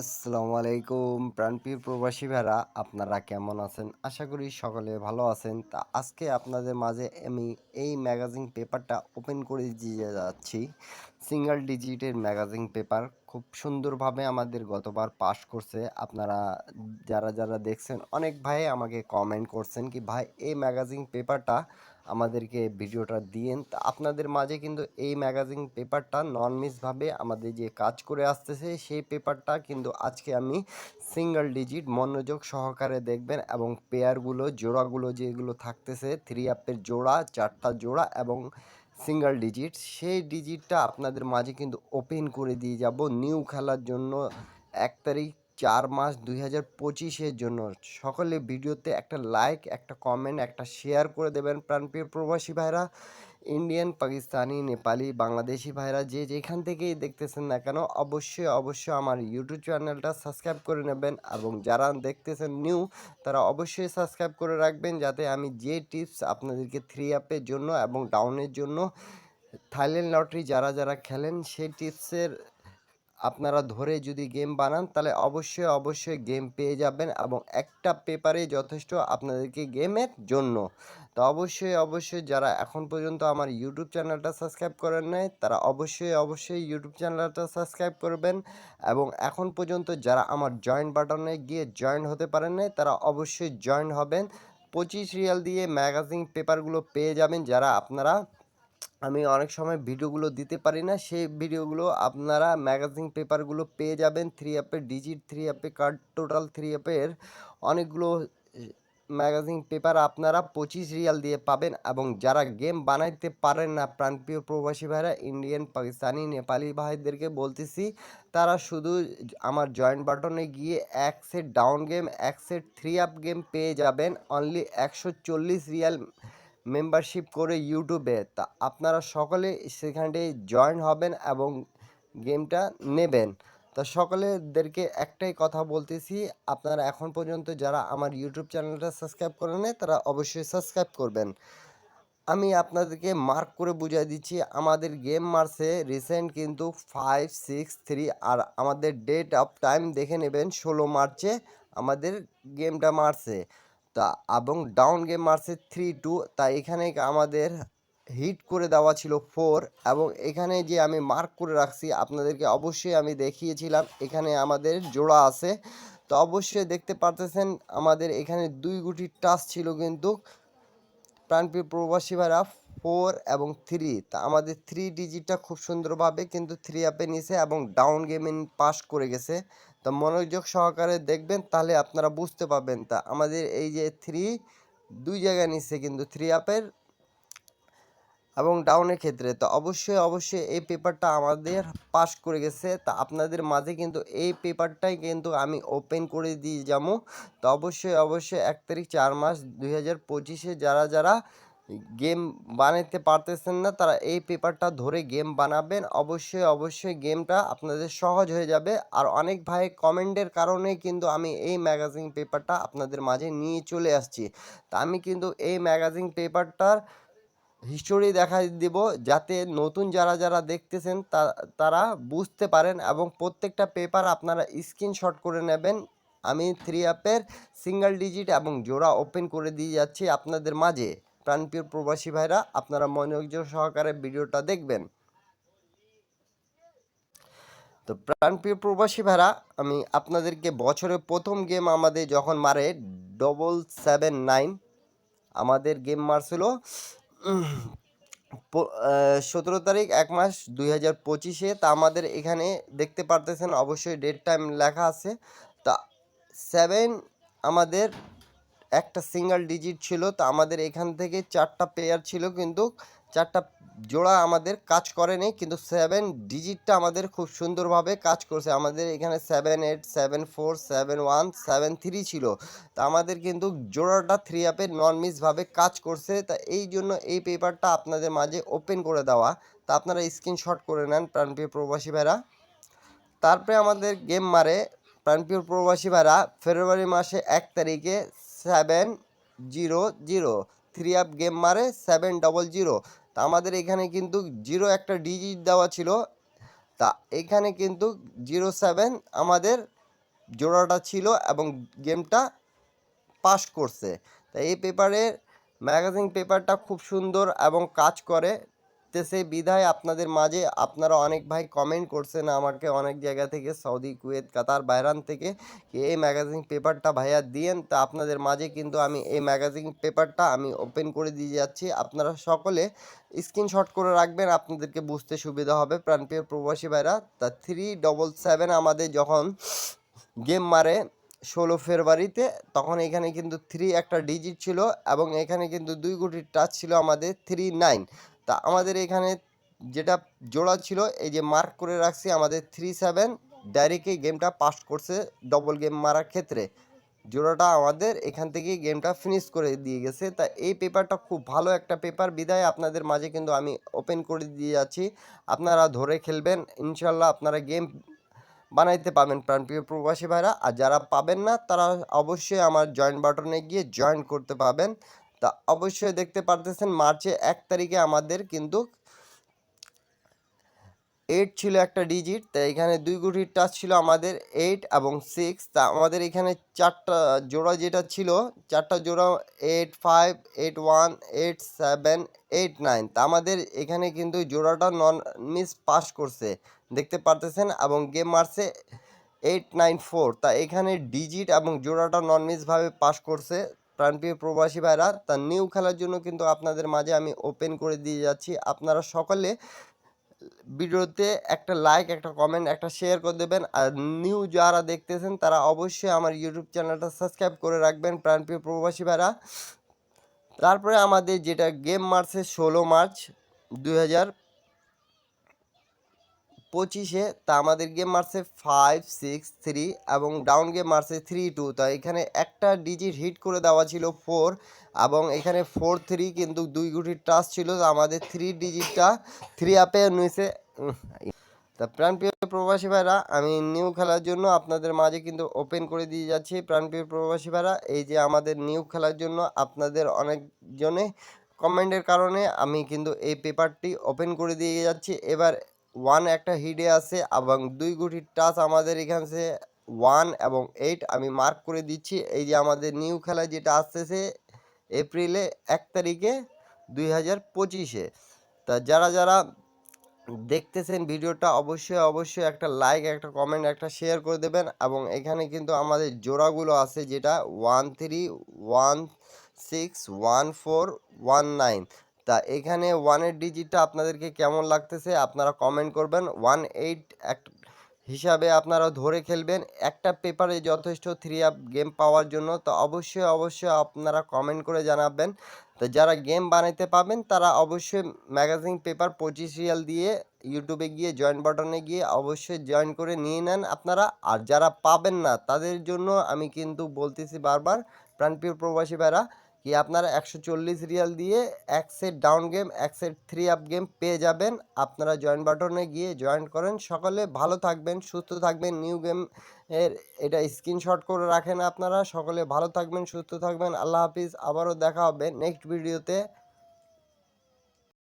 আসসালামু আলাইকুম প্রাণপ্রিয় প্রবাসী ভাইরা, আপনারা কেমন আছেন? আশা করি সকলে ভালো আছেন। তা আজকে আপনাদের মাঝে আমি এই ম্যাগাজিন পেপারটা ওপেন করে দিয়ে যাচ্ছি। সিঙ্গেল ডিজিটের ম্যাগাজিন পেপার খুব সুন্দরভাবে আমাদের গতবার পাস করছে। আপনারা যারা যারা দেখছেন, অনেক ভাই আমাকে কমেন্ট করছেন কি ভাই এই ম্যাগাজিন পেপারটা আমাদেরকে ভিডিওটা দিয়েন। তা আপনাদের মাঝে কিন্তু এই ম্যাগাজিন পেপারটা নন মিসভাবে আমাদের যে কাজ করে আসতেছে সেই পেপারটা কিন্তু আজকে আমি সিঙ্গেল ডিজিট মনোযোগ সহকারে দেখবেন এবং পেয়ারগুলো জোড়াগুলো যেগুলো থাকতেছে থ্রি আপের জোড়া, চারটা জোড়া এবং সিঙ্গেল ডিজিট, সেই ডিজিটটা আপনাদের মাঝে কিন্তু ওপেন করে দিয়ে যাব নিউ খেলার জন্য 1 তারিখ 4 মাস 2025-এর জন্য। সকলে ভিডিওতে একটা লাইক, একটা কমেন্ট, একটা শেয়ার করে দেবেন প্রাণপ্রিয় প্রবাসী ভাইরা। ইন্ডিয়ান, পাকিস্তানি, নেপালি, বাংলাদেশি ভাইরা যে যেখান থেকেই দেখতেছেন না কেন অবশ্যই অবশ্যই আমার ইউটিউব চ্যানেলটা সাবস্ক্রাইব করে নেবেন এবং যারা দেখতেছেন নিউ তারা অবশ্যই সাবস্ক্রাইব করে রাখবেন, যাতে আমি যে টিপস আপনাদেরকে থ্রি আপের জন্য এবং ডাউনের জন্য থাইল্যান্ড লটারি যারা যারা খেলেন সেই টিপসের আপনারা ধরে যদি গেম বানান তাহলে অবশ্যই অবশ্যই গেম পেয়ে যাবেন এবং একটা পেপারে যথেষ্ট আপনাদেরকে গেমের জন্য। তো অবশ্যই অবশ্যই যারা এখন পর্যন্ত আমার ইউটিউব চ্যানেলটা সাবস্ক্রাইব করেন নাই তারা অবশ্যই অবশ্যই ইউটিউব চ্যানেলটা সাবস্ক্রাইব করবেন এবং এখন পর্যন্ত যারা আমার জয়েন বাটনে গিয়ে জয়েন হতে পারেন নাই তারা অবশ্যই জয়েন হবেন। 25 রিয়াল দিয়ে ম্যাগাজিন পেপারগুলো পেয়ে যাবেন। যারা আপনারা আমি অনেক সময় ভিডিওগুলো দিতে পারি না, সেই ভিডিওগুলো আপনারা ম্যাগাজিন পেপারগুলো পেয়ে যাবেন। থ্রি অ্যাপের ডিজিট, থ্রি অ্যাপে কার্ড, টোটাল থ্রি অ্যাপের অনেকগুলো ম্যাগাজিন পেপার আপনারা 25 রিয়াল দিয়ে পাবেন। এবং যারা গেম বানাইতে পারেন না প্রাণপ্রিয় প্রবাসী ভাইরা, ইন্ডিয়ান, পাকিস্তানি, নেপালি ভাইদেরকে বলতেছি তারা শুধু আমার জয়েন্ট বাটনে গিয়ে এক সেট ডাউন গেম, এক সেট থ্রি আপ গেম পেয়ে যাবেন অনলি 140 রিয়াল মেম্বারশিপ করে ইউটিউবে। তা আপনারা সকলে সেখানে জয়েন হবেন এবং গেমটা নেবেন। তা সকলেদেরকে একটাই কথা বলতেছি, আপনারা এখন পর্যন্ত যারা আমার ইউটিউব চ্যানেলটা সাবস্ক্রাইব করেন নাই তারা অবশ্যই সাবস্ক্রাইব করবেন। আমি আপনাদেরকে মার্ক করে বুঝিয়ে দিচ্ছি, আমাদের গেম মারছে রিসেন্ট কিন্তু 5-6-3 আর আমাদের ডেট অফ টাইম দেখে নেবেন 16 মার্চে আমাদের গেমটা মারছে। তা এবং ডাউন গেম মারছে 3-2। তাই এখানে আমাদের হিট করে দেওয়া ছিল 4 এবং এখানে যে আমি মার্ক করে রাখছি আপনাদেরকে অবশ্যই আমি দেখিয়েছিলাম এখানে আমাদের জোড়া আছে। তো অবশ্যই দেখতে পারতেছেন আমাদের এখানে 2 গুটি টাচ ছিল কিন্তু প্রাণপ্রিয় প্রবাসী ভাইরা 4 এবং 3। তা আমাদের থ্রি ডিজিটটা খুব সুন্দরভাবে কিন্তু থ্রি আপে নিছে এবং ডাউন গেমিং পাস করে গেছে। তো মনোযোগ সহকারে দেখবেন তাহলে আপনারা বুঝতে পারবেন। তা আমাদের এই যে থ্রি দুই জায়গায় নিচ্ছে কিন্তু থ্রি আপের এবং ডাউনের ক্ষেত্রে। তো অবশ্যই অবশ্যই এই পেপারটা আমাদের পাস করে গেছে। তা আপনাদের মাঝে কিন্তু এই পেপারটাই কিন্তু আমি ওপেন করে দিয়ে যাবো। তো অবশ্যই অবশ্যই 1 তারিখ 4 মাস 2025-এ যারা যারা গেম বানাতে পারতেছেন না তারা এই পেপারটা ধরে গেম বানাবেন। অবশ্যই অবশ্যই গেমটা আপনাদের সহজ হয়ে যাবে। আর অনেক ভাই কমেন্টের কারণে কিন্তু আমি এই ম্যাগাজিন পেপারটা আপনাদের মাঝে নিয়ে চলে আসছি। তা আমি কিন্তু এই ম্যাগাজিন পেপারটার হিস্টোরি দেখাই দিব, যাতে নতুন যারা যারা দেখতেছেন তারা বুঝতে পারেন এবং প্রত্যেকটা পেপার আপনারা স্ক্রিনশট করে নেবেন। আমি থ্রি অ্যাপের সিঙ্গেল ডিজিট এবং জোড়া ওপেন করে দিয়ে যাচ্ছি আপনাদের মাঝে। প্রাণপ্রিয় প্রবাসী ভাইরা, আপনারা মনোযোগ সহকারে ভিডিওটা দেখবেন। তো প্রাণপ্রিয় প্রবাসী ভাইরা, আমি আপনাদেরকে বছরের প্রথম গেম আমাদের যখন মারে 779 আমাদের গেম মারছিল 17 তারিখ 1 মাস 2025-এ। তা আমাদের এখানে দেখতে পারতেছেন অবশ্যই ডেট টাইম লেখা আছে। তা 7 আমাদের একটা সিঙ্গেল ডিজিট ছিল। তো আমাদের এখান থেকে 4টা পেয়ার ছিল কিন্তু 4টা জোড়া আমাদের কাজ করেনি, কিন্তু 7 ডিজিটটা আমাদের খুব সুন্দরভাবে কাজ করছে। আমাদের এখানে 7-8, 7-4, 7-1, 7-3 ছিল। তা আমাদের কিন্তু জোড়াটা থ্রি আপে নন মিসভাবে কাজ করছে। তা এই জন্য এই পেপারটা আপনাদের মাঝে ওপেন করে দেওয়া। তা আপনারা স্ক্রিনশট করে নেন প্রাণপ্রিয় প্রবাসী ভাইরা। তারপরে আমাদের গেম মারে প্রাণপ্রিয় প্রবাসী ভাইরা ফেব্রুয়ারি মাসে 1 তারিখে 700 থ্রি আপ গেম মারে 700। তা আমাদের এখানে কিন্তু জিরো একটা ডিজিট দেওয়া ছিল। তা এখানে কিন্তু 07 আমাদের জোড়াটা ছিল এবং গেমটা পাস করছে। তাই এই পেপারের ম্যাগাজিন পেপারটা খুব সুন্দর এবং কাজ করে তেছে বিধায় আপনাদের মাঝে আপনারা অনেক ভাই কমেন্ট করছেন আমাকে অনেক জায়গা থেকে, সৌদি, কুয়েত, কাতার, বাইরান থেকে, এই ম্যাগাজিন পেপারটা ভাইয়া দিয়েন। তা আপনাদের মাঝে কিন্তু আমি এই ম্যাগাজিন পেপারটা আমি ওপেন করে দিয়ে যাচ্ছি। আপনারা সকলে স্ক্রিনশট করে রাখবেন, আপনাদেরকে বুঝতে সুবিধা হবে প্রাণপ্রিয় প্রবাসী ভাইরা। তা 377 আমাদের যখন গেম মারে 16 ফেব্রুয়ারিতে, তখন এখানে কিন্তু 3 একটা ডিজিট ছিল এবং এখানে কিন্তু 2 কোটির টাচ ছিল আমাদের 39। তা আমাদের এখানে যেটা জোড়া ছিল এই যে মার্ক করে রাখছি আমাদের 37, ডাইরেক্টই গেমটা পাস করছে ডবল গেম মারার ক্ষেত্রে। জোড়াটা আমাদের এখান থেকে গেমটা ফিনিশ করে দিয়ে গেছে। তা এই পেপারটা খুব ভালো একটা পেপার বিধায় আপনাদের মাঝে কিন্তু আমি ওপেন করে দিয়ে যাচ্ছি। আপনারা ধরে খেলবেন, ইনশাল্লাহ আপনারা গেম বানাইতে পাবেন প্রাণপ্রিয় প্রবাসী ভাইরা। আর যারা পাবেন না তারা অবশ্যই আমার জয়েন বাটনে গিয়ে জয়েন করতে পাবেন। তা অবশ্যই দেখতে পারতেছেন মার্চে 1 তারিখে আমাদের কিন্তু 8 ছিল একটা ডিজিট। তা এখানে 2 কোটির টাচ ছিল আমাদের 8 এবং 6। তা আমাদের এখানে চারটা জোড়া যেটা ছিল, চারটা জোড়া 8, 5, 8, 1, 8, 7, 8, 9। তা আমাদের এখানে কিন্তু জোড়াটা নন মিস পাস করছে দেখতে পারতেছেন এবং গেম মারছে 894। তা এখানে ডিজিট এবং জোড়াটা নন মিসভাবে পাস করছে প্রাণপ্রিয় প্রবাসী ভাইরা। তা নিউ খেলার জন্য কিন্তু আপনাদের মাঝে আমি ওপেন করে দিয়ে যাচ্ছি। আপনারা সকলে ভিডিওতে একটা লাইক, একটা কমেন্ট, একটা শেয়ার করে দেবেন। আর নিউ যারা দেখতেছেন তারা অবশ্যই আমার ইউটিউব চ্যানেলটা সাবস্ক্রাইব করে রাখবেন প্রাণপ্রিয় প্রবাসী ভাইরা। তারপরে আমাদের যেটা গেম মারছে 16 মার্চ 2025, তা আমাদের গেম মারছে 563 এবং ডাউন গেম মারছে 32। তা এখানে একটা ডিজিট হিট করে দেওয়া ছিল 4 এবং এখানে 43 কিন্তু 2 কোটির টাচ ছিল। আমাদের 3 ডিজিটটা 3 আপে নিয়েছে। তা প্রাণপ্রিয় প্রবাসী ভাইরা, আমি নিউ খেলার জন্য আপনাদের মাঝে কিন্তু ওপেন করে দিয়ে যাচ্ছি প্রাণপ্রিয় প্রবাসী ভাইরা। এই যে আমাদের নিউ খেলার জন্য আপনাদের অনেকজনে কমেন্টের কারণে আমি কিন্তু এই পেপারটি ওপেন করে দিয়ে যাচ্ছি। এবার 1 একটা হিডে আছে এবং 2 কোটির টাচ আমাদের এখানে 1 এবং 8 আমি মার্ক করে দিচ্ছি। এই যে আমাদের নিউ খেলা যেটা আসতেছে এপ্রিলে 1 তারিখে 2025-এ। তা যারা যারা দেখতেছেন ভিডিওটা অবশ্যই একটা লাইক, একটা কমেন্ট, একটা শেয়ার করে দেবেন। এবং এখানে কিন্তু আমাদের জোড়াগুলো আছে যেটা 13, 16, 14, 19। তা এখানে 1-এর ডিজিটটা আপনাদেরকে কেমন লাগতেছে আপনারা কমেন্ট করবেন। 18 এক হিসাবে আপনারা ধরে খেলবেন, একটা পেপারে যথেষ্ট 3 আপ গেম পাওয়ার জন্য। তো অবশ্যই আপনারা কমেন্ট করে জানাবেন। তো যারা গেম বানাইতে পাবেন তারা অবশ্যই ম্যাগাজিন পেপার 25 রিয়াল দিয়ে ইউটিউবে গিয়ে জয়েন বাটনে গিয়ে অবশ্যই জয়েন করে নিয়ে নেন আপনারা। আর যারা পাবেন না তাদের জন্য আমি কিন্তু বলতেছি বারবার প্রাণপ্রিয় প্রবাসী ভাইরা, কি আপনারা 140 রিয়াল দিয়ে এক সেট ডাউন গেম, এক সেট 3 আপ গেম পেয়ে যাবেন। আপনারা জয়েন বাটনে গিয়ে জয়েন করেন। সকলে ভালো থাকবেন, সুস্থ থাকবেন। নিউ গেম এর এটা স্ক্রিনশট করে রাখেন আপনারা। সকলে ভালো থাকবেন, সুস্থ থাকবেন। আল্লাহ হাফিজ। আবারও দেখা হবে নেক্সট ভিডিওতে।